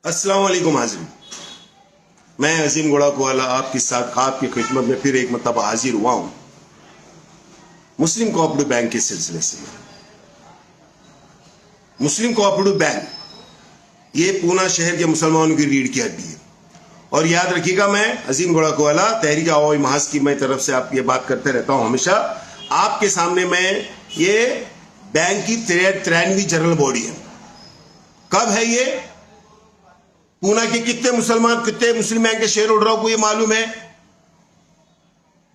अस्सलाम वालेकुम हाज़रीन, मैं अजीम गोड़ाकोवाला आपके साथ आपकी खिदमत में फिर एक मरतबा हाजिर हुआ हूं मुस्लिम कोऑपरेटिव बैंक के सिलसिले से। मुस्लिम कोऑपरेटिव बैंक ये पूना शहर के मुसलमानों की रीढ़ की हड्डी है। और याद रखिएगा, मैं अजीम गोड़ाकोवाला तहरीक अवामी महाज की मैं तरफ से आप ये बात करते रहता हूं हमेशा। आपके सामने मैं ये बैंक की 93वीं जनरल बॉडी है। कब है ये? पूना के कितने मुस्लिम बैंक के शेयर होल्डरों को ये मालूम है?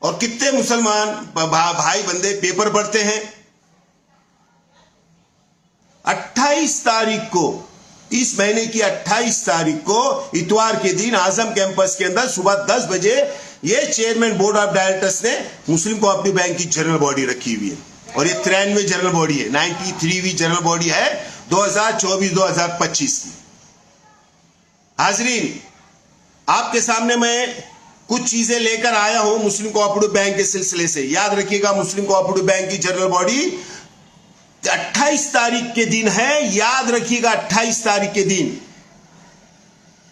और कितने मुसलमान भाई बंदे पेपर पढ़ते हैं? 28 तारीख को, इस महीने की 28 तारीख को इतवार के दिन आजम कैंपस के अंदर सुबह 10 बजे ये चेयरमैन बोर्ड ऑफ डायरेक्टर्स ने मुस्लिम कोऑपरेटिव बैंक की जनरल बॉडी रखी हुई है। और ये 93वीं जनरल बॉडी है, 93वीं जनरल बॉडी है 2024-2025 की। हाजरीन, आपके सामने मैं कुछ चीजें लेकर आया हूं मुस्लिम कोऑपरेटिव बैंक के सिलसिले से। याद रखिएगा, मुस्लिम कोऑपरेटिव बैंक की जनरल बॉडी 28 तारीख के दिन है। याद रखिएगा, 28 तारीख के दिन।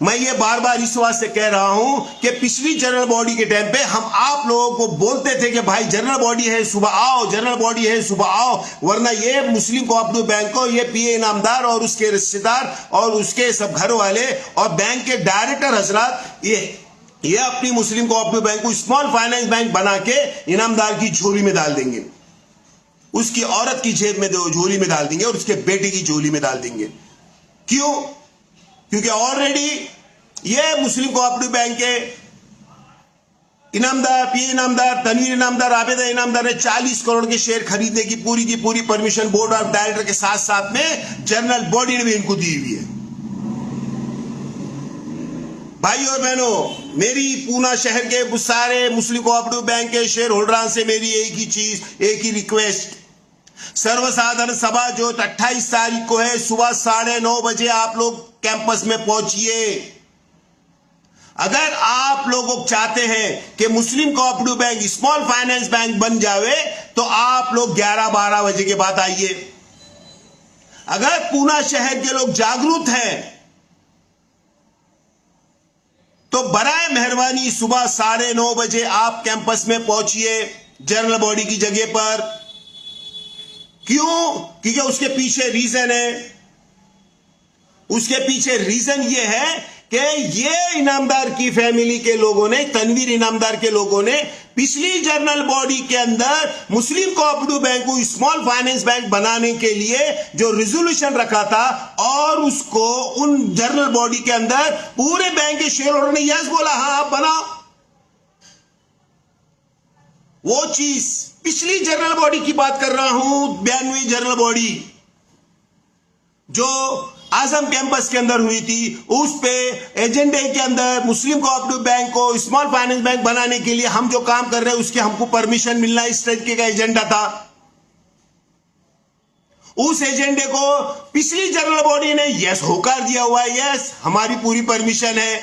मैं ये बार बार इस वास्ते कह रहा हूं कि पिछली जनरल बॉडी के टाइम पे हम आप लोगों को बोलते थे कि भाई जनरल बॉडी है सुबह आओ, जनरल बॉडी है सुबह आओ, वरना ये मुस्लिम कोऑपरेटिव बैंक को ये पीए इनामदार और उसके रिश्तेदार और उसके सब घर वाले और बैंक के डायरेक्टर हजरात ये अपनी मुस्लिम कोऑपरेटिव बैंक को स्मॉल फाइनेंस बैंक बना के इनामदार की झोली में डाल देंगे, उसकी औरत की जेब में झोली में डाल देंगे और उसके बेटे की झोली में डाल देंगे। क्यों? क्योंकि ऑलरेडी ये मुस्लिम कोऑपरेटिव बैंक के इनामदार, पी इनामदार, तनवीर इनामदार, आबेदा इनामदार ने 40 करोड़ के शेयर खरीदने की पूरी परमिशन बोर्ड ऑफ डायरेक्टर के साथ साथ में जनरल बॉडी ने भी इनको दी हुई है। भाई और बहनों, मेरी पूना शहर के सारे मुस्लिम कोऑपरेटिव बैंक के शेयर होल्डर से मेरी एक ही चीज, एक ही रिक्वेस्ट, सर्वसाधारण सभा जो 28 तारीख को है सुबह 9:30 बजे आप लोग कैंपस में पहुंचिए। अगर आप लोग चाहते हैं कि Muslim cooperative bank small finance bank बन जावे तो आप लोग 11-12 बजे के बाद आइए। अगर पूना शहर के लोग जागरूक हैं तो बराए मेहरबानी सुबह 9:30 बजे आप कैंपस में पहुंचिए जनरल बॉडी की जगह पर। क्यों? क्योंकि उसके पीछे रीजन है। उसके पीछे रीजन ये है कि ये इनामदार की फैमिली के लोगों ने, तनवीर इनामदार के लोगों ने पिछली जनरल बॉडी के अंदर मुस्लिम कोऑपरेटिव बैंक को स्मॉल फाइनेंस बैंक बनाने के लिए जो रिजोल्यूशन रखा था और उसको उन जनरल बॉडी के अंदर पूरे बैंक के शेयर होल्डर ने यस बोला, हाँ आप बनाओ। वो चीज पिछली जनरल बॉडी की बात कर रहा हूं, 92वीं जनरल बॉडी जो आजम कैंपस के अंदर हुई थी, उस पे एजेंडे के अंदर मुस्लिम कोऑपरेटिव बैंक को स्मॉल फाइनेंस बैंक बनाने के लिए हम जो काम कर रहे हैं उसके हमको परमिशन मिलना, इस तरीके का एजेंडा था। उस एजेंडे को पिछली जनरल बॉडी ने यस होकार दिया हुआ है, यस हमारी पूरी परमिशन है।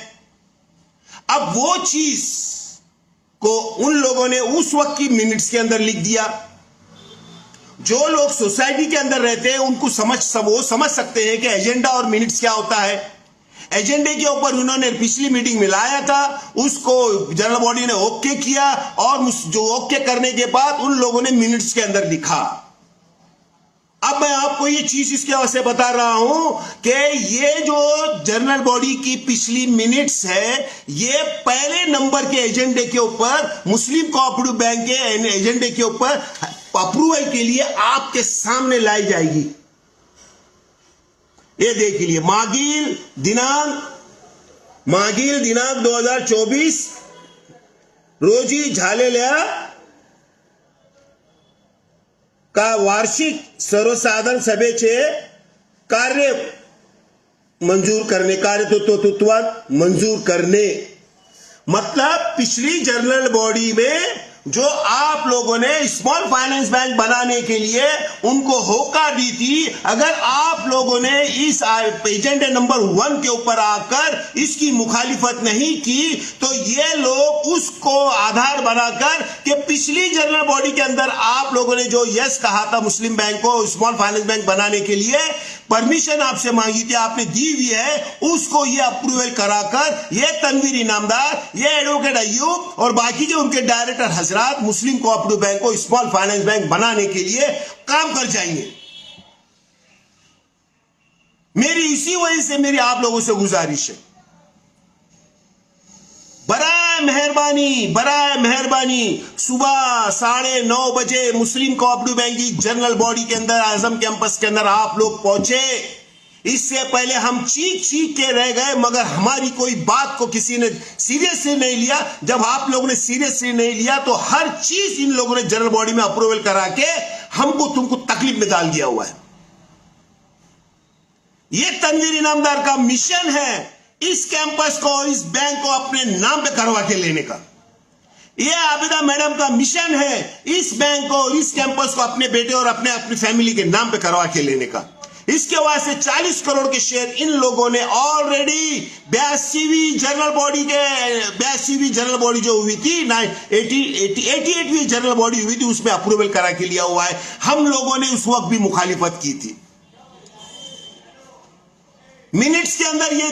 अब वो चीज को उन लोगों ने उस वक्त की मिनट्स के अंदर लिख दिया। जो लोग सोसाइटी के अंदर रहते हैं उनको वो समझ सकते हैं कि एजेंडा और मिनट्स क्या होता है। एजेंडे के ऊपर उन्होंने पिछली मीटिंग में लाया था, उसको जनरल बॉडी ने ओके किया और जो ओके करने के बाद उन लोगों ने मिनट्स के अंदर लिखा। अब मैं आपको ये चीज इसके वजह से बता रहा हूं कि ये जो जनरल बॉडी की पिछली मिनट्स है, ये पहले नंबर के एजेंडे के ऊपर मुस्लिम कोऑपरेटिव बैंक के एजेंडे के ऊपर अप्रूवल के लिए आपके सामने लाई जाएगी। ये देख लीजिए, मागिल दिनांक 2024 रोजी झालेल्या का वार्षिक सर्वसाधारण सभेचे कार्य मंजूर करने। मतलब पिछली जनरल बॉडी में जो आप लोगों ने स्मॉल फाइनेंस बैंक बनाने के लिए उनको होकार दी थी, अगर आप लोगों ने इस एजेंडे नंबर 1 के ऊपर आकर इसकी मुखालिफत नहीं की तो ये लोग उसको आधार बनाकर कि पिछली जनरल बॉडी के अंदर आप लोगों ने जो यस कहा था मुस्लिम बैंक को स्मॉल फाइनेंस बैंक बनाने के लिए, परमिशन आपसे मांगी थी, आपने दी हुई है, उसको ये अप्रूवल कराकर ये तनवीर इनामदार, ये एडवोकेट अय्यूब और बाकी जो उनके डायरेक्टर हजरात मुस्लिम कोऑपरेटिव बैंक को स्मॉल फाइनेंस बैंक बनाने के लिए काम कर जाएंगे। मेरी इसी वजह से मेरी आप लोगों से गुजारिश है, बराए मेहरबानी सुबह 9:30 बजे मुस्लिम कोऑपरेटिव बैंक की जनरल बॉडी के अंदर आजम कैंपस के अंदर आप लोग पहुंचे। इससे पहले हम चीख के रह गए, मगर हमारी कोई बात को किसी ने सीरियसली नहीं लिया। जब आप लोगों ने सीरियसली नहीं लिया तो हर चीज इन लोगों ने जनरल बॉडी में अप्रूवल करा के हमको तुमको तकलीफ में डाल दिया हुआ है। यह तनवीर इनामदार का मिशन है इस कैंपस को, इस बैंक को अपने नाम पे करवा के लेने का। यह आबिदा मैडम का मिशन है इस बैंक को, इस कैंपस को अपने बेटे और अपनी फैमिली के नाम पे करवा के लेने का। इसके वास्ते 40 करोड़ के शेयर इन लोगों ने ऑलरेडी 82वीं जनरल बॉडी जो हुई थी 88वीं जनरल बॉडी हुई थी, उसमें अप्रूवल करा के लिया हुआ है। हम लोगों ने उस वक्त भी मुखालिफत की थी। मिनट्स के अंदर ये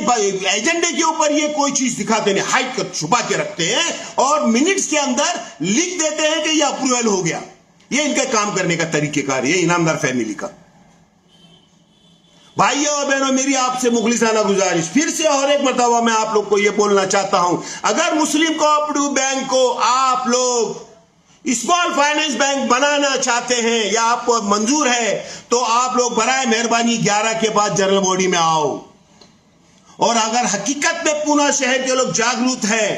एजेंडे के ऊपर ये कोई चीज दिखाते नहीं, हाइड कर छुपा के रखते हैं और मिनट्स के अंदर लिख देते हैं कि ये अप्रूवल हो गया। ये इनका काम करने का तरीकेकार, ये इनामदार फैमिली का। भाइयों और बहनों, मेरी आपसे मुखलिसाना गुजारिश फिर से और एक मरतबा मैं आप लोग को यह बोलना चाहता हूं, अगर मुस्लिम कोऑपरेटिव बैंक को आप लोग स्मॉल फाइनेंस बैंक बनाना चाहते हैं या आपको मंजूर है, तो आप लोग बराए मेहरबानी 11 के बाद जनरल बॉडी में आओ। और अगर हकीकत में पूना शहर के लोग जागरूक हैं,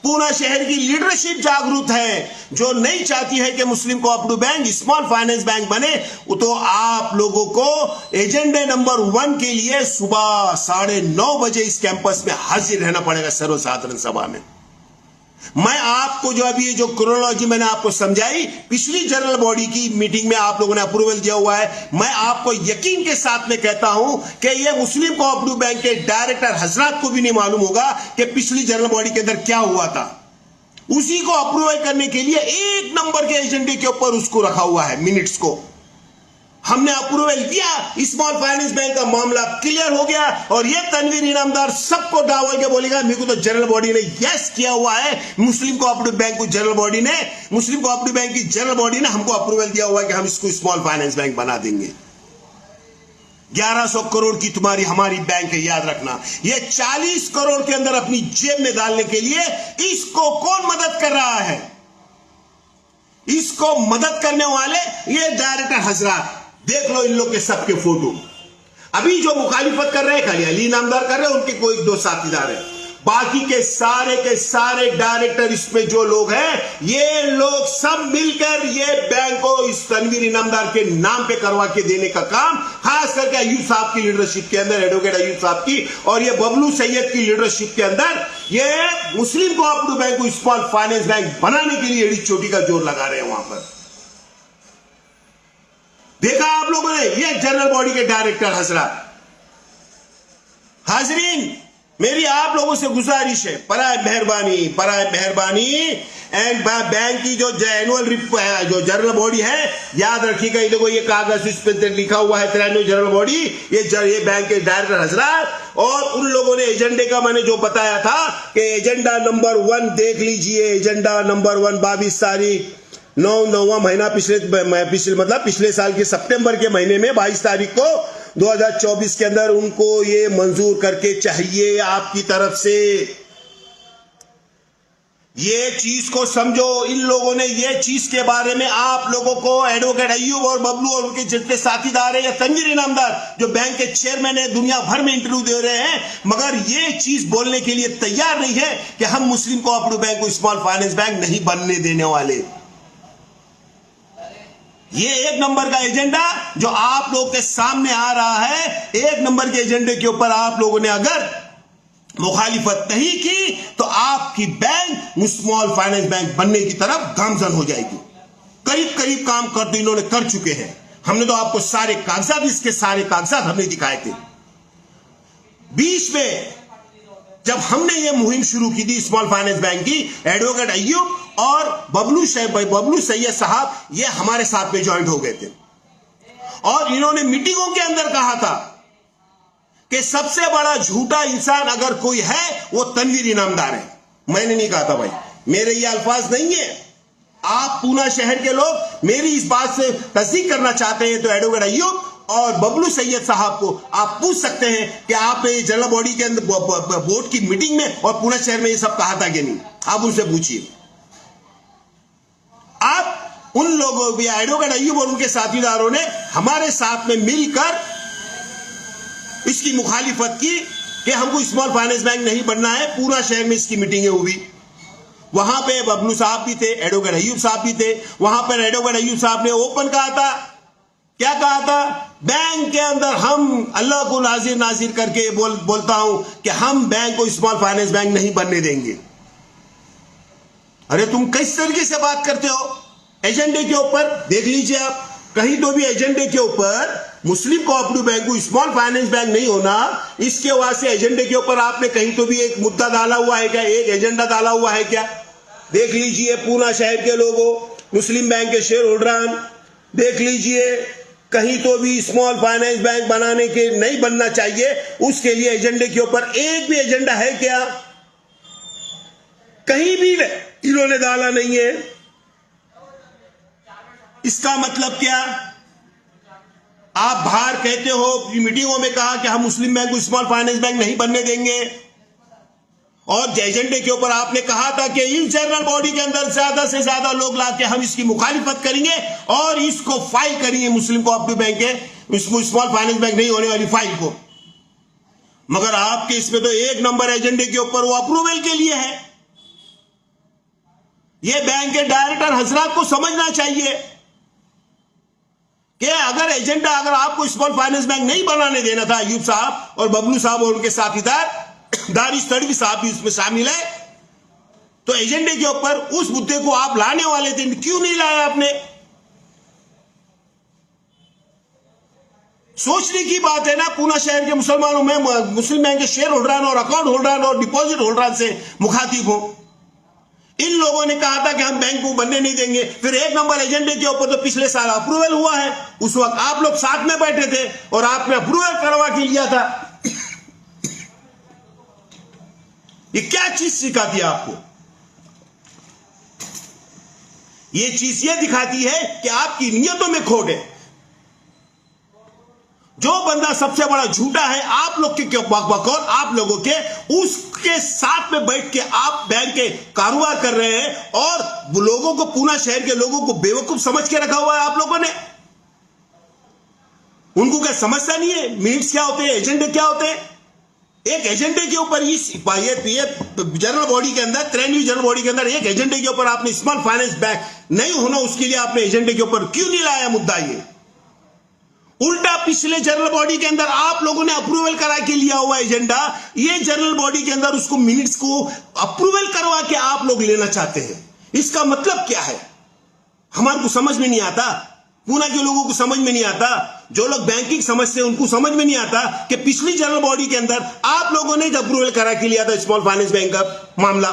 पूना शहर की लीडरशिप जागरूक है, जो नहीं चाहती है कि Muslim cooperative bank small finance bank बने, तो आप लोगों को एजेंडे नंबर 1 के लिए सुबह 9:30 बजे इस कैंपस में हाजिर रहना पड़ेगा सर्वसाधारण सभा में। मैं आपको जो अभी ये जो क्रोनोलॉजी मैंने आपको समझाई, पिछली जनरल बॉडी की मीटिंग में आप लोगों ने अप्रूवल दिया हुआ है। मैं आपको यकीन के साथ में कहता हूं कि ये मुस्लिम कोऑपरेटिव बैंक के डायरेक्टर हजरात को भी नहीं मालूम होगा कि पिछली जनरल बॉडी के अंदर क्या हुआ था। उसी को अप्रूवल करने के लिए 1 नंबर के एजेंडे के ऊपर उसको रखा हुआ है, मिनट्स को हमने अप्रूवल दिया, स्मॉल फाइनेंस बैंक का मामला क्लियर हो गया। और ये तनवीर इनामदार सबको डावल के बोलेगा मेरे को तो जनरल बॉडी ने यस किया हुआ है, मुस्लिम कोऑपरेटिव बैंक को मुस्लिम कोऑपरेटिव बैंक की जनरल बॉडी ने हमको अप्रूवल दिया हुआ है कि हम इसको स्मॉल फाइनेंस बैंक बना देंगे। 1100 करोड़ की तुम्हारी हमारी बैंक है, याद रखना। ये 40 करोड़ के अंदर अपनी जेब में डालने के लिए इसको कौन मदद कर रहा है? इसको मदद करने वाले ये डायरेक्टर हजरात, देख लो इन लोग के सबके फोटो। अभी जो मुखालिफत कर रहे हैं खाली अली इनामदार कर रहे हैं, उनके कोई 2 साथीदार हैं। बाकी के सारे डायरेक्टर इसमें जो लोग हैं, ये लोग सब मिलकर ये बैंक को इस तनवीर इनामदार के नाम पे करवा के देने का काम, खास करके अय्यूब साहब की लीडरशिप के अंदर, एडवोकेट अय्यूब साहब की और ये बबलू सैयद की लीडरशिप के अंदर, ये मुस्लिम कोऑपरेटिव बैंक को स्मॉल फाइनेंस बैंक बनाने के लिए एड़ी चोटी का जोर लगा रहे हैं वहां पर। देखा आप लोगों ने, ये जनरल बॉडी के डायरेक्टर हजरात। हाजरीन, मेरी आप लोगों से गुजारिश है, बराए मेहरबानी एंड बैंक की जो एनुअल जो जनरल बॉडी है, याद रखिएगा, ये देखो ये कागज इस पे लिखा हुआ है 93 जनरल बॉडी, ये बैंक के डायरेक्टर हजरात। और उन लोगों ने एजेंडे का मैंने जो बताया था कि एजेंडा नंबर 1 देख लीजिए, एजेंडा नंबर 1 22 तारीख 9वां महीना पिछले साल के सितंबर के महीने में 22 तारीख को 2024 के अंदर उनको ये मंजूर करके चाहिए आपकी तरफ से। ये चीज को समझो, इन लोगों ने ये चीज के बारे में आप लोगों को, एडवोकेट अय्यूब और बबलू और उनके जितने साथीदार है या तनवीर इनामदार जो बैंक के चेयरमैन है, दुनिया भर में इंटरव्यू दे रहे हैं, मगर ये चीज बोलने के लिए तैयार नहीं है कि हम मुस्लिम कोऑपरेटिव बैंक को स्मॉल फाइनेंस बैंक नहीं बनने देने वाले। ये 1 नंबर का एजेंडा जो आप लोगों के सामने आ रहा है, 1 नंबर के एजेंडे के ऊपर आप लोगों ने अगर मुखालिफत नहीं की तो आपकी बैंक स्मॉल फाइनेंस बैंक बनने की तरफ गामजन हो जाएगी। करीब काम तो इन्होंने कर चुके हैं। हमने तो आपको सारे कागजात, इसके सारे कागजात हमने दिखाए थे। बीच में जब हमने ये मुहिम शुरू की थी स्मॉल फाइनेंस बैंक की, एडवोकेट अय्यूब और बबलू सैयद साहब ये हमारे साथ में ज्वाइंट हो गए थे। और इन्होंने मीटिंगों के अंदर कहा था कि सबसे बड़ा झूठा इंसान अगर कोई है वो तनवीर इनामदार है। मैंने नहीं कहा था भाई, मेरे ये अल्फाज नहीं है। आप पूना शहर के लोग मेरी इस बात से तस्दीक करना चाहते हैं तो एडवोकेट अय्यूब और बबलू सैयद साहब को आप पूछ सकते हैं कि आप जनरल बॉडी के अंदर बोर्ड की मीटिंग में और पूना शहर में ये सब कहा था कि नहीं। आप उनसे पूछिए। आप उन लोगों भी, एडवोकेट अय्यूब और उनके साथीदारों ने हमारे साथ में मिलकर इसकी मुखालिफत की कि हमको स्मॉल फाइनेंस बैंक नहीं बनना है। पूरा शहर में इसकी मीटिंगें हुई, वहां पे बबलू साहब भी थे, एडवोकेट अय्यूब साहब भी थे। वहां पर एडवोकेट अय्यूब साहब ने ओपन कहा था, क्या कहा था, बैंक के अंदर हम अल्लाह को नाजिर नाजिर करके बोलता हूं कि हम बैंक को स्मॉल फाइनेंस बैंक नहीं बनने देंगे। अरे तुम किस तरीके से बात करते हो? एजेंडे के ऊपर देख लीजिए आप, कहीं तो भी एजेंडे के ऊपर मुस्लिम कोऑपरेटिव बैंक को स्मॉल फाइनेंस बैंक नहीं होना, इसके वास्ते एजेंडे के ऊपर आपने कहीं तो भी एक मुद्दा डाला हुआ है क्या, एक एजेंडा डाला हुआ है क्या? देख लीजिए पूना शहर के लोगों, मुस्लिम बैंक के शेयर होल्डरान, देख लीजिए कहीं तो भी स्मॉल फाइनेंस बैंक बनाने के नहीं बनना चाहिए, उसके लिए एजेंडे के ऊपर एक भी एजेंडा है क्या? कहीं भी इन्होंने डाला नहीं है। इसका मतलब क्या? आप बाहर कहते हो, मीटिंगों में कहा कि हम मुस्लिम बैंक को स्मॉल फाइनेंस बैंक नहीं बनने देंगे, और एजेंडे के ऊपर आपने कहा था कि इस जनरल बॉडी के अंदर ज्यादा से ज्यादा लोग लाके हम इसकी मुखालिफत करेंगे और इसको फाइल करेंगे मुस्लिम कोऑपरेटिव बैंक के स्मॉल फाइनेंस बैंक नहीं होने वाली फाइल को। मगर आपके इसमें तो एक नंबर एजेंडे के ऊपर वो अप्रूवल के लिए है। ये बैंक के डायरेक्टर हजरात को समझना चाहिए कि अगर एजेंडा, अगर आपको स्मॉल फाइनेंस बैंक नहीं बनाने देना था, अय्यूब साहब और बबलू साहब और उनके साथीदार दारिश तड़वी साहब भी उसमें शामिल है, तो एजेंडे के ऊपर उस मुद्दे को आप लाने वाले थे, क्यों नहीं लाया आपने? सोचने की बात है ना। पूना शहर के मुसलमानों में मुस्लिम बैंक के शेयर होल्डरान और अकाउंट होल्डरान और डिपॉजिट होल्डरान से मुखातिब हो। इन लोगों ने कहा था कि हम बैंक को बनने नहीं देंगे, फिर एक नंबर एजेंडे के ऊपर तो पिछले साल अप्रूवल हुआ है, उस वक्त आप लोग साथ में बैठे थे और आपने अप्रूवल करवा के लिया था। ये क्या चीज सिखाती है आपको? ये चीज ये दिखाती है कि आपकी नियतों में खोट है। जो बंदा सबसे बड़ा झूठा है आप लोग के बकौल आप लोगों के, उसके साथ में बैठ के आप बैंक के कारोबार कर रहे हैं और लोगों को, पूना शहर के लोगों को बेवकूफ समझ के रखा हुआ है आप लोगों ने। उनको क्या समझता नहीं है मिनट्स क्या होते हैं, एजेंडे क्या होते हैं? एक एजेंडे के ऊपर ये जनरल बॉडी के अंदर, 93वीं जनरल बॉडी के अंदर एक एजेंडे के ऊपर आपने स्मॉल फाइनेंस बैंक नहीं होना, उसके लिए आपने एजेंडे के ऊपर क्यों नहीं लाया मुद्दा? ये उल्टा पिछले जनरल बॉडी के अंदर आप लोगों ने अप्रूवल करा के लिया हुआ एजेंडा, ये जनरल बॉडी के अंदर उसको मिनट्स को अप्रूवल करवा के आप लोग लेना चाहते हैं। इसका मतलब क्या है? हमारे को समझ में नहीं आता, पूना के लोगों को समझ में नहीं आता, जो लोग बैंकिंग समझते हैं उनको समझ में नहीं आता कि पिछली जनरल बॉडी के अंदर आप लोगों ने अप्रूवल करा के लिया था स्मॉल फाइनेंस बैंक का मामला,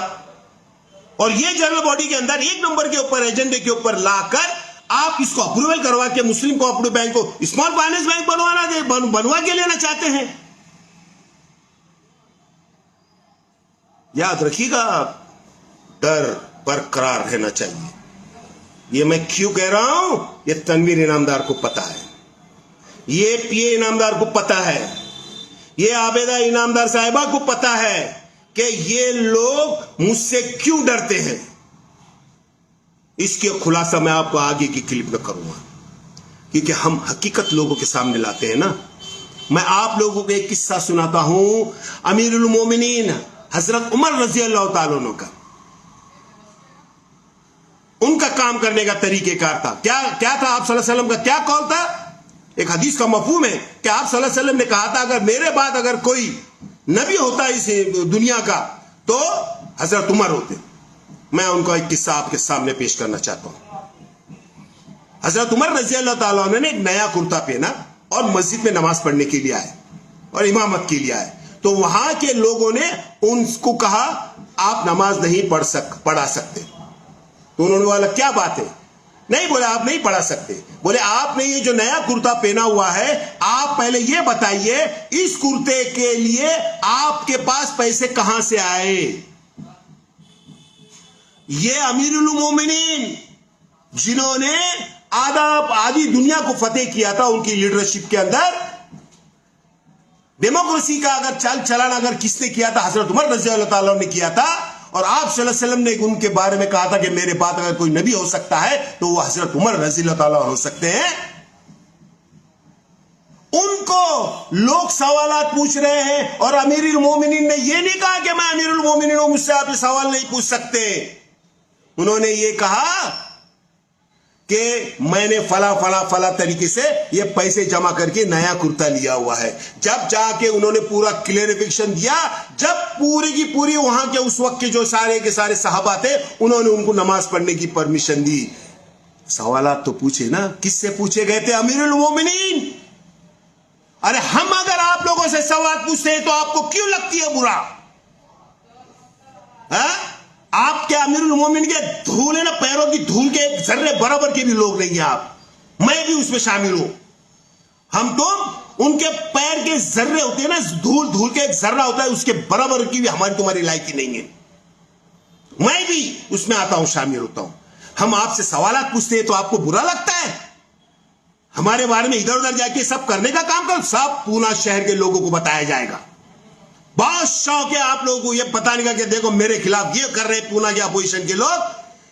और ये जनरल बॉडी के अंदर एक नंबर के ऊपर एजेंडे के ऊपर लाकर आप इसको अप्रूवल करवा के मुस्लिम कोऑपरेटिव बैंक को स्मॉल फाइनेंस बैंक बनवा के लेना चाहते हैं। याद रखिएगा, डर बरकरार रहना चाहिए। ये मैं क्यों कह रहा हूं? ये तनवीर इनामदार को पता है, ये पीए इनामदार को पता है, ये आबेदा इनामदार साहिबा को पता है कि ये लोग मुझसे क्यों डरते हैं। इसके खुलासा मैं आपको आगे की क्लिप में करूंगा, क्योंकि हम हकीकत लोगों के सामने लाते हैं ना। मैं आप लोगों को एक किस्सा सुनाता हूं अमीरुल मोमिनीन हजरत उमर रजी अल्लाह तआला अन्हु का। उनका काम करने का तरीकेकार था क्या था? आप सल्लल्लाहु अलैहि वसल्लम का क्या कौल था? एक हदीस का मफहूम है कि आप सल्लल्लाहु अलैहि वसल्लम ने कहा था, अगर मेरे बाद अगर कोई नबी होता इस दुनिया का तो हजरत उमर होते। मैं उनका एक किस्सा आपके सामने पेश करना चाहता हूं। हजरत उमर रजी अल्लाह तआला अन्हु ने एक नया कुर्ता पहना और मस्जिद में नमाज पढ़ने के लिए आए और इमामत के लिए आए, तो वहां के लोगों ने उनको कहा आप नमाज नहीं पढ़ा सकते। तो उन्होंने बोला क्या बात है? नहीं, बोले आप नहीं पढ़ा सकते। बोले आपने ये जो नया कुर्ता पहना हुआ है, आप पहले ये बताइए इस कुर्ते के लिए आपके पास पैसे कहां से आए। ये अमीरुल मोमिनीन जिन्होंने आधी दुनिया को फतेह किया था, उनकी लीडरशिप के अंदर डेमोक्रेसी का अगर चलन अगर किसने किया था, हजरत उमर रज़ी अल्लाह ताला ने किया था। और आप सल्लल्लाहु अलैहि वसल्लम ने उनके बारे में कहा था कि मेरे बाद अगर कोई नबी हो सकता है तो वो हजरत उमर रज़ी अल्लाह ताला हो सकते हैं। उनको लोग सवालात पूछ रहे हैं और अमीरुल मोमिनीन ने ये नहीं कहा कि मैं अमीरुल मोमिनीन हूं, मुझसे आप ये सवाल नहीं पूछ सकते। उन्होंने ये कहा कि मैंने फला तरीके से ये पैसे जमा करके नया कुर्ता लिया हुआ है। जब जाके उन्होंने पूरा क्लियरिफिकेशन दिया, जब पूरी की पूरी वहां के उस वक्त के जो सारे के सारे सहाबा थे, उन्होंने उनको नमाज पढ़ने की परमिशन दी। सवालात तो पूछे ना, किससे पूछे गए थे? अमीरुल मोमिनीन। अरे हम अगर आप लोगों से सवाल पूछते हैं तो आपको क्यों लगती है बुरा? आपके अमीरुल मोमिनीन के धूल है ना, पैरों की धूल के एक जर्रे बराबर के भी लोग नहीं है आप। मैं भी उसमें शामिल हूं। हम तो उनके पैर के जर्रे होते हैं ना, धूल के एक जर्रा होता है, उसके बराबर की भी हमारी तुम्हारी लायकी नहीं है। मैं भी उसमें आता हूं, शामिल होता हूं। हम आपसे सवालात पूछते हैं तो आपको बुरा लगता है? हमारे बारे में इधर उधर जाके सब करने का काम करो, सब पूना शहर के लोगों को बताया जाएगा। बहुत शौक है आप लोगों को ये बताने का कि देखो मेरे खिलाफ ये कर रहे हैं पूना के अपोजिशन के लोग,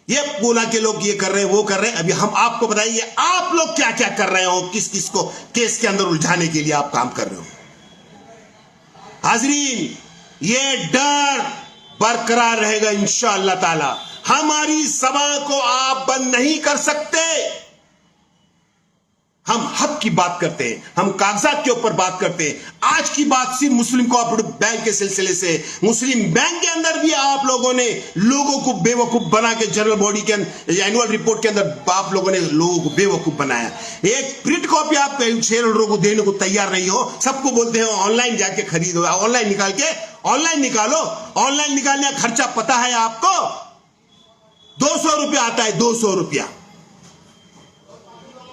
ये पूना के लोग ये कर रहे हैं, वो कर रहे हैं। अभी हम आपको बताइए आप लोग क्या क्या कर रहे हो, किस किस को केस के अंदर उलझाने के लिए आप काम कर रहे हो। हाजरीन, ये डर बरकरार रहेगा इंशाअल्लाह ताला। हमारी सभा को आप बंद नहीं कर सकते। हम हक की बात करते हैं, हम कागजात के ऊपर बात करते हैं। आज की बात सिर्फ मुस्लिम कोऑपरेटिव बैंक के सिलसिले से, मुस्लिम बैंक के अंदर भी आप लोगों ने लोगों को बेवकूफ बना के जनरल बॉडी के एनुअल रिपोर्ट के अंदर आप लोगों ने लोगों को बेवकूफ बनाया। एक प्रिंट कॉपी आप शेयर होल्डरों को देने को तैयार नहीं हो, सबको बोलते हो ऑनलाइन जाके खरीदो, ऑनलाइन निकाल के ऑनलाइन निकालो। ऑनलाइन निकालने का खर्चा पता है आपको? 200 रुपया आता है, 200 रुपया।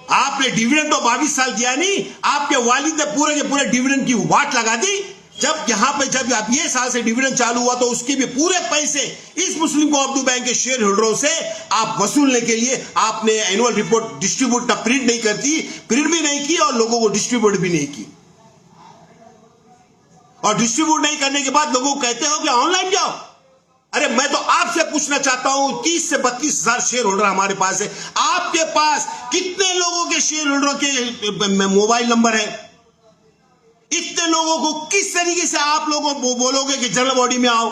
आपने डिविडेंड तो 22 साल दिया नहीं, आपके वालिद ने पूरे के पूरे डिविडेंड की वाट लगा दी। जब यहां पे जब आप ये साल से डिविडेंड चालू हुआ तो उसके भी पूरे पैसे इस मुस्लिम कोऑपरेटिव बैंक के शेयर होल्डरों से आप वसूलने के लिए आपने एनुअल रिपोर्ट डिस्ट्रीब्यूट प्रिंट नहीं करती, प्रिंट भी नहीं की और लोगों को डिस्ट्रीब्यूट भी नहीं की। और डिस्ट्रीब्यूट नहीं करने के बाद लोगों को कहते हो कि ऑनलाइन जाओ। अरे मैं तो आपसे पूछना चाहता हूं, 30 से 32 हजार शेयर होल्डर हमारे पास है, आपके पास कितने लोगों के शेयर होल्डरों के मोबाइल नंबर है? इतने लोगों को किस तरीके से आप लोगों को बोलोगे कि जनरल बॉडी में आओ?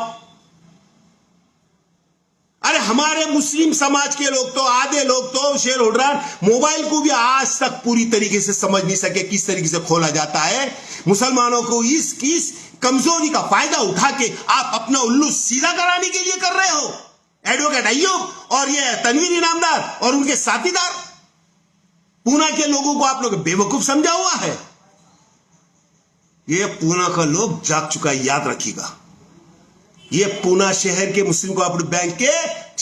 अरे हमारे मुस्लिम समाज के लोग तो, आधे लोग तो शेयर होल्डर मोबाइल को भी आज तक पूरी तरीके से समझ नहीं सके किस तरीके से खोला जाता है। मुसलमानों को इस कमजोरी का फायदा उठा के आप अपना उल्लू सीधा कराने के लिए कर रहे हो। एडवोकेट अय्यूब और ये तनवीर इनामदार और उनके साथीदार, पूना के लोगों को आप लोग बेवकूफ समझा हुआ है। ये पूना का लोग जाग चुका है, याद रखिएगा। ये पूना शहर के मुस्लिम कोऑपरेटिव बैंक के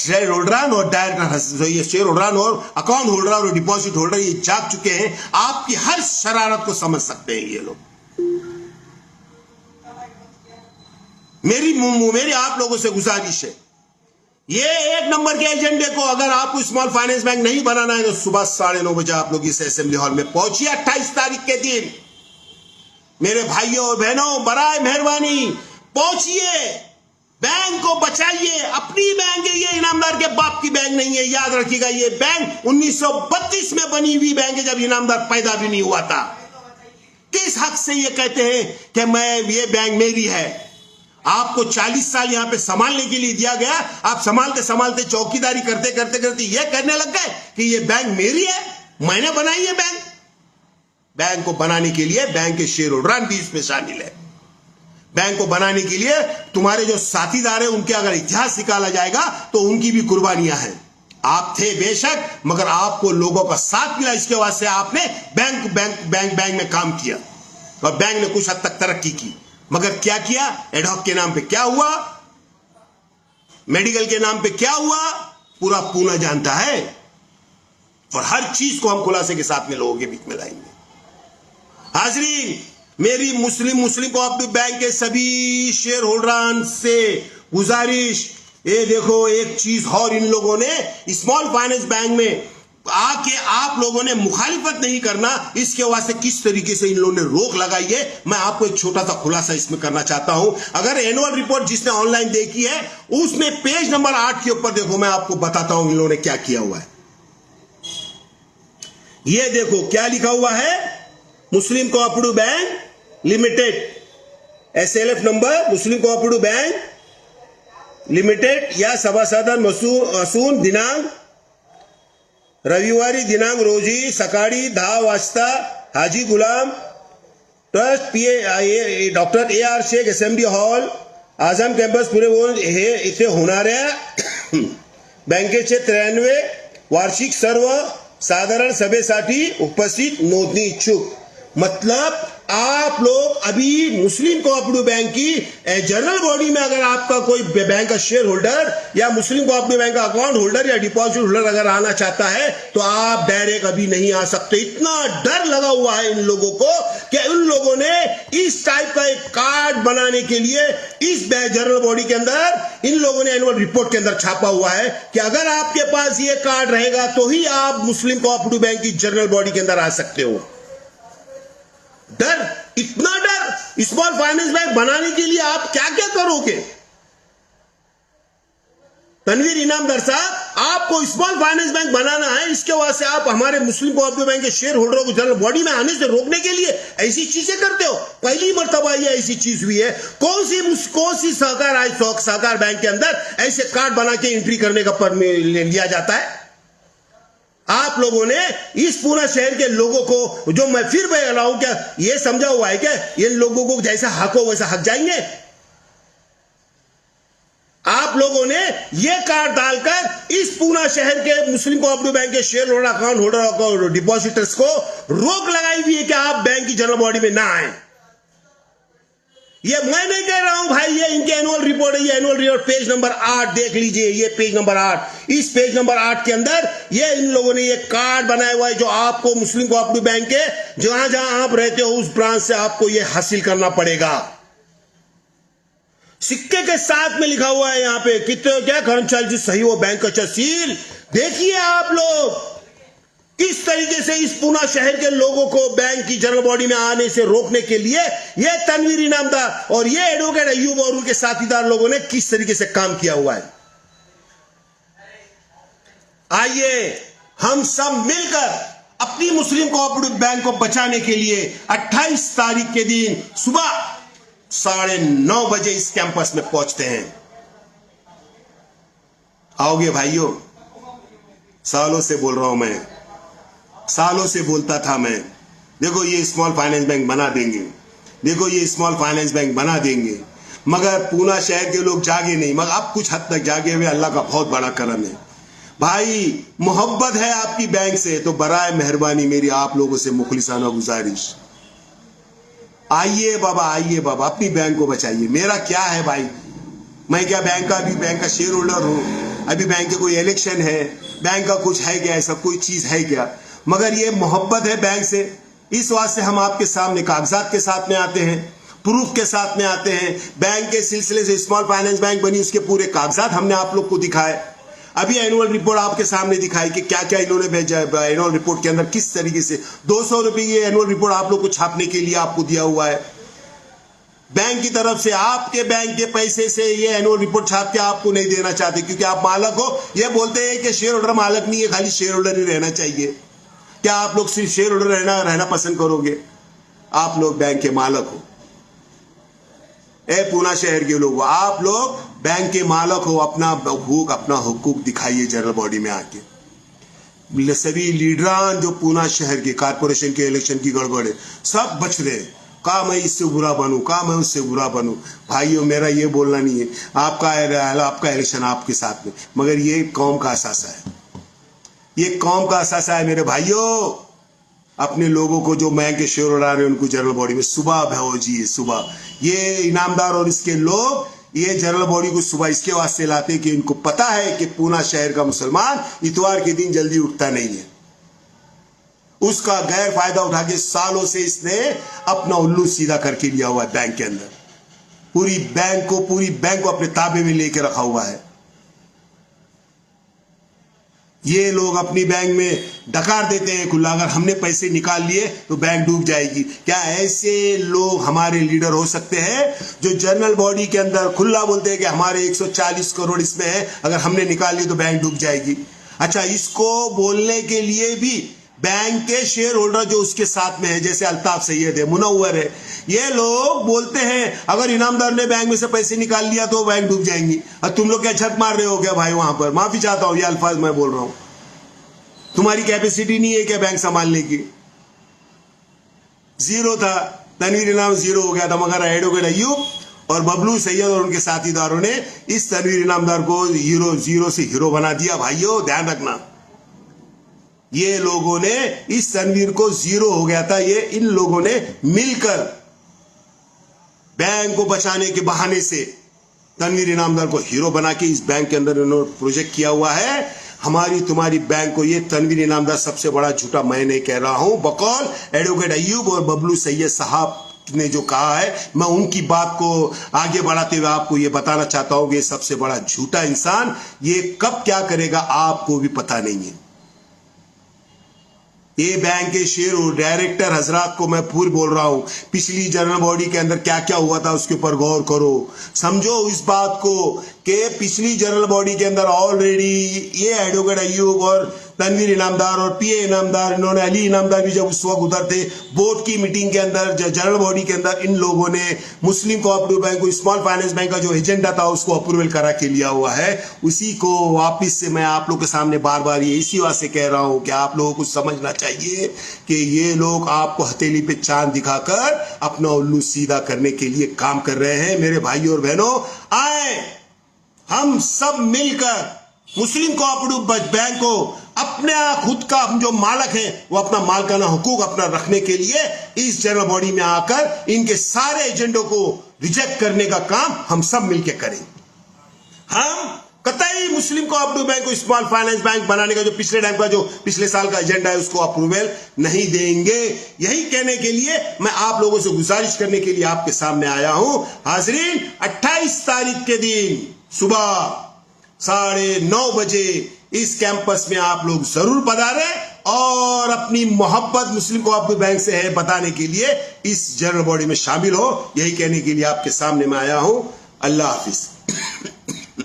शेयर होल्डर और डायरेक्टर, ये शेयर होल्डर और अकाउंट होल्डर और डिपॉजिट होल्डर ये जाग चुके हैं, आपकी हर शरारत को समझ सकते हैं ये लोग। मेरी आप लोगों से गुजारिश है, ये 1 नंबर के एजेंडे को अगर आपको स्मॉल फाइनेंस बैंक नहीं बनाना है तो सुबह 9:30 बजे आप लोग इस असेंबली हॉल में पहुंचिए। 28 तारीख के दिन मेरे भाइयों और बहनों, बराए मेहरबानी पहुंचिए, बैंक को बचाइए। अपनी बैंक है ये, इनामदार के बाप की बैंक नहीं है, याद रखिएगा। ये बैंक 1932 में बनी हुई बैंक है, जब इनामदार पैदा भी नहीं हुआ था। किस हक से ये कहते हैं कि ये बैंक मेरी है? आपको 40 साल यहां पे संभालने के लिए दिया गया, आप संभालते संभालते चौकीदारी करते करते करते ये कहने लग गए कि ये बैंक मेरी है, मैंने बनाई है बैंक। बैंक को बनाने के लिए बैंक के शेयर होल्डर भी इसमें शामिल है। बैंक को बनाने के लिए तुम्हारे जो साथीदार है उनके अगर इतिहास निकाला जाएगा तो उनकी भी कुर्बानियां हैं। आप थे बेशक, मगर आपको लोगों का साथ मिला, इसके वजह से आपने बैंक में काम किया और बैंक ने कुछ हद तक तरक्की की। मगर क्या किया? एडहॉक के नाम पे क्या हुआ, मेडिकल के नाम पे क्या हुआ, पूरा पूना जानता है। और हर चीज को हम खुलासे के साथ में लोगों के बीच में लाएंगे। हाजरीन, मेरी मुस्लिम कोऑपरेटिव बैंक के सभी शेयर होल्डर से गुजारिश, ये देखो एक चीज और, इन लोगों ने स्मॉल फाइनेंस बैंक में आके आप लोगों ने मुखालिफत नहीं करना, इसके वास्ते किस तरीके से इन लोगों ने रोक लगाई है, मैं आपको एक छोटा सा खुलासा इसमें करना चाहता हूं। अगर एनुअल रिपोर्ट जिसने ऑनलाइन देखी है उसमें पेज नंबर 8 के ऊपर देखो, मैं आपको बताता हूं इन लोगों ने क्या किया हुआ है। ये देखो क्या लिखा हुआ है, Muslim cooperative bank limited, SLF number Muslim cooperative bank limited या सभासदन असून दिनांक रविवारी दिनांक रोजी सकाळी 10 वाजता Haji Gulam trust PA doctor AR Shaikh assembly hall Azam campus Pune हे इथे होणाऱ्या बँकेचे 93 वार्षिक सर्व साधारण सभेसाठी उपस्थित नोंदणी इच्छुक। मतलब आप लोग अभी मुस्लिम कोऑपरेटिव बैंक की जनरल बॉडी में अगर आपका कोई बैंक का शेयर होल्डर या मुस्लिम कोऑपरेटिव बैंक का अकाउंट होल्डर या डिपॉजिट होल्डर अगर आना चाहता है तो आप डायरेक्ट अभी नहीं आ सकते। इतना डर लगा हुआ है इन लोगों को कि उन लोगों ने इस टाइप का एक कार्ड बनाने के लिए इस जनरल बॉडी के अंदर इन लोगों ने एनुअल रिपोर्ट के अंदर छापा हुआ है कि अगर आपके पास ये कार्ड रहेगा तो ही आप मुस्लिम कोऑपरेटिव बैंक की जनरल बॉडी के अंदर आ सकते हो। डर, इतना डर स्मॉल फाइनेंस बैंक बनाने के लिए आप क्या क्या करोगे? तनवीर इनामदार साहब, आपको स्मॉल फाइनेंस बैंक बनाना है, इसके वास्ते आप हमारे मुस्लिम कोऑपरेटिव बैंक के शेयर होल्डरों को जनरल बॉडी में आने से रोकने के लिए ऐसी चीजें करते हो। पहली मर्तबा ये ऐसी चीज हुई है। कौन सी सहकार बैंक के अंदर ऐसे कार्ड बना के एंट्री करने का लिया जाता है? आप लोगों ने इस पूरा शहर के लोगों को, जो मैं फिर बता रहा हूं, क्या ये समझा हुआ है क्या ये लोगों को जैसा हक हो वैसा हक जाएंगे? आप लोगों ने ये कार्ड डालकर इस पूरा शहर के मुस्लिम कोऑपरेटिव बैंक के शेयर होल्डर, अकाउंट होल्डर को, डिपॉजिटर्स को रोक लगाई हुई है कि आप बैंक की जनरल बॉडी में ना आए। ये मैं नहीं कह रहा हूं भाई, ये इनके एनुअल रिपोर्ट है। ये एनुअल रिपोर्ट पेज नंबर 8 देख लीजिए, ये पेज नंबर 8। इस पेज नंबर 8 के अंदर ये इन लोगों ने ये कार्ड बनाया हुआ है जो आपको मुस्लिम कोऑपरेटिव बैंक के जहां जहां आप रहते हो उस ब्रांच से आपको ये हासिल करना पड़ेगा। सिक्के के साथ में लिखा हुआ है यहां पे कितने क्या कर्मचारी सही हो बैंक का तहसील। देखिए आप लोग किस तरीके से इस पूना शहर के लोगों को बैंक की जनरल बॉडी में आने से रोकने के लिए ये तनवीर इनामदार और ये एडवोकेट अय्यूब और उनके साथीदार लोगों ने किस तरीके से काम किया हुआ है। आइए हम सब मिलकर अपनी मुस्लिम कोऑपरेटिव बैंक को बचाने के लिए 28 तारीख के दिन सुबह 9:30 बजे इस कैंपस में पहुंचते हैं। आओगे भाइयों? सालों से बोल रहा हूं मैं, सालों से बोलता था मैं, देखो ये स्मॉल फाइनेंस बैंक बना देंगे, देखो ये स्मॉल फाइनेंस बैंक बना देंगे, मगर पूना शहर के लोग जागे नहीं। मगर अब कुछ हद तक जागे हुए, अल्लाह का बहुत बड़ा करम है। भाई मोहब्बत है आपकी बैंक से तो बराए मेहरबानी मेरी आप लोगों से मुखलिसाना गुजारिश, आइए बाबा अपनी बैंक को बचाइए। मेरा क्या है भाई, मैं क्या बैंक का शेयर होल्डर हूं? अभी बैंक के कोई इलेक्शन है, बैंक का कुछ है क्या, ऐसा कोई चीज है क्या? मगर ये मोहब्बत है बैंक से, इस वास्ते हम आपके सामने कागजात के साथ में आते हैं, प्रूफ के साथ में आते हैं। बैंक के सिलसिले से स्मॉल फाइनेंस बैंक बनी, उसके पूरे कागजात हमने आप लोग को दिखाए। अभी एनुअल रिपोर्ट आपके सामने दिखाई कि क्या क्या इन्होंने भेजा है। एनुअल रिपोर्ट के अंदर किस तरीके से 200 रुपए ये एनुअल रिपोर्ट आप लोग को छापने के लिए आपको दिया हुआ है बैंक की तरफ से। आपके बैंक के पैसे से ये एनुअल रिपोर्ट छाप के आपको नहीं देना चाहते क्योंकि आप मालक हो। ये बोलते हैं कि शेयर होल्डर मालक नहीं है, खाली शेयर होल्डर ही रहना चाहिए। क्या आप लोग सिर्फ शेयर होल्डर रहना पसंद करोगे? आप लोग बैंक के मालक हो। ए पूना शहर के लोग, आप लोग बैंक के मालक हो। अपना हुकूक दिखाइए जनरल बॉडी में आके। सभी लीडरान जो पूना शहर के कारपोरेशन के इलेक्शन की गड़बड़ है, सब बच रहे। का मैं इससे बुरा बनूं, का मैं उससे बुरा बनूं। भाइयों मेरा ये बोलना नहीं है, आपका इलेक्शन आपके साथ में, मगर ये कौम का असासा है, ये कौम का असासा है मेरे भाइयों। अपने लोगों को जो बैंक के शेयर उड़ा रहे हैं उनको जनरल बॉडी में सुबह भेजिए। सुबह ये इनामदार और इसके लोग ये जनरल बॉडी को सुबह इसके वास्ते लाते कि इनको पता है कि पूना शहर का मुसलमान इतवार के दिन जल्दी उठता नहीं है। उसका गैर फायदा उठा के सालों से इसने अपना उल्लू सीधा करके लिया हुआ है। बैंक के अंदर पूरी बैंक को अपने ताबे में लेके रखा हुआ है। ये लोग अपनी बैंक में डकार देते हैं खुला, अगर हमने पैसे निकाल लिए तो बैंक डूब जाएगी। क्या ऐसे लोग हमारे लीडर हो सकते हैं जो जनरल बॉडी के अंदर खुला बोलते हैं कि हमारे 140 करोड़ इसमें है, अगर हमने निकाल लिए तो बैंक डूब जाएगी। अच्छा, इसको बोलने के लिए भी बैंक के शेयर होल्डर जो उसके साथ में है, जैसे अल्ताफ सैयद है, मुनव्वर है, ये लोग बोलते हैं अगर इनामदार ने बैंक में से पैसे निकाल लिया तो बैंक डूब जाएंगी। और तुम लोग क्या छत मार रहे हो क्या भाई? वहां पर माफी चाहता हूं, ये अल्फाज मैं बोल रहा हूं। तुम्हारी कैपेसिटी नहीं है क्या बैंक संभालने की? जीरो था, तनवीर इनाम जीरो हो गया था, मगर एडवोकेट अय्यूब और बबलू सैयद और उनके साथीदारों ने इस तनवीर इनामदार को जीरो से हीरो बना दिया। भाइयों ध्यान रखना, ये लोगों ने इस तनवीर को जीरो हो गया था, ये इन लोगों ने मिलकर बैंक को बचाने के बहाने से तनवीर इनामदार को हीरो बना के इस बैंक के अंदर इन्होंने प्रोजेक्ट किया हुआ है। हमारी तुम्हारी बैंक को ये तनवीर इनामदार सबसे बड़ा झूठा मैं नहीं कह रहा हूं, बकौल एडवोकेट अय्यूब और बबलू सैयद साहब ने जो कहा है, मैं उनकी बात को आगे बढ़ाते हुए आपको ये बताना चाहता हूं कि ये सबसे बड़ा झूठा इंसान ये कब क्या करेगा आपको भी पता नहीं है। ये बैंक के शेयर और डायरेक्टर हजरात को मैं पूरी बोल रहा हूं, पिछली जनरल बॉडी के अंदर क्या क्या हुआ था उसके ऊपर गौर करो, समझो इस बात को कि पिछली जनरल बॉडी के अंदर ऑलरेडी ये एडवोकेट अय्यूब और तनवीर इनामदार और पीए इनामदार, इन्होंने अली इनामदार भी जब उस वक्त उधर थे बोर्ड की मीटिंग के अंदर, जनरल बॉडी के अंदर, इन लोगों ने मुस्लिम कोऑपरेटिव बैंक को, स्मॉल फाइनेंस बैंक का जो एजेंडा था उसको अप्रूवल करा के लिया हुआ है। उसी को वापिस से मैं आप लोग के सामने बार बार ये इसी बात से कह रहा हूं कि आप लोगों को समझना चाहिए कि ये लोग आपको हथेली पे चांद दिखाकर अपना उल्लू सीधा करने के लिए काम कर रहे हैं। मेरे भाइयों और बहनों, आए हम सब मिलकर मुस्लिम कोऑपरेटिव बैंक को अपने खुद का जो मालक है वो अपना मालकाना हुकूक अपना रखने के लिए इस जनरल बॉडी में आकर इनके सारे एजेंडों को रिजेक्ट करने का काम हम सब मिलकर करेंगे। हम कतई मुस्लिम कोऑपरेटिव बैंक को स्मॉल फाइनेंस बैंक बनाने का जो पिछले टाइम का जो पिछले साल का एजेंडा है उसको अप्रूवल नहीं देंगे। यही कहने के लिए मैं आप लोगों से गुजारिश करने के लिए आपके सामने आया हूं। हाजरीन, 28 तारीख के दिन सुबह 9:30 बजे इस कैंपस में आप लोग जरूर पधारे और अपनी मोहब्बत मुस्लिम कोऑपरेटिव बैंक से है बताने के लिए इस जनरल बॉडी में शामिल हो। यही कहने के लिए आपके सामने मैं आया हूं। अल्लाह हाफिज।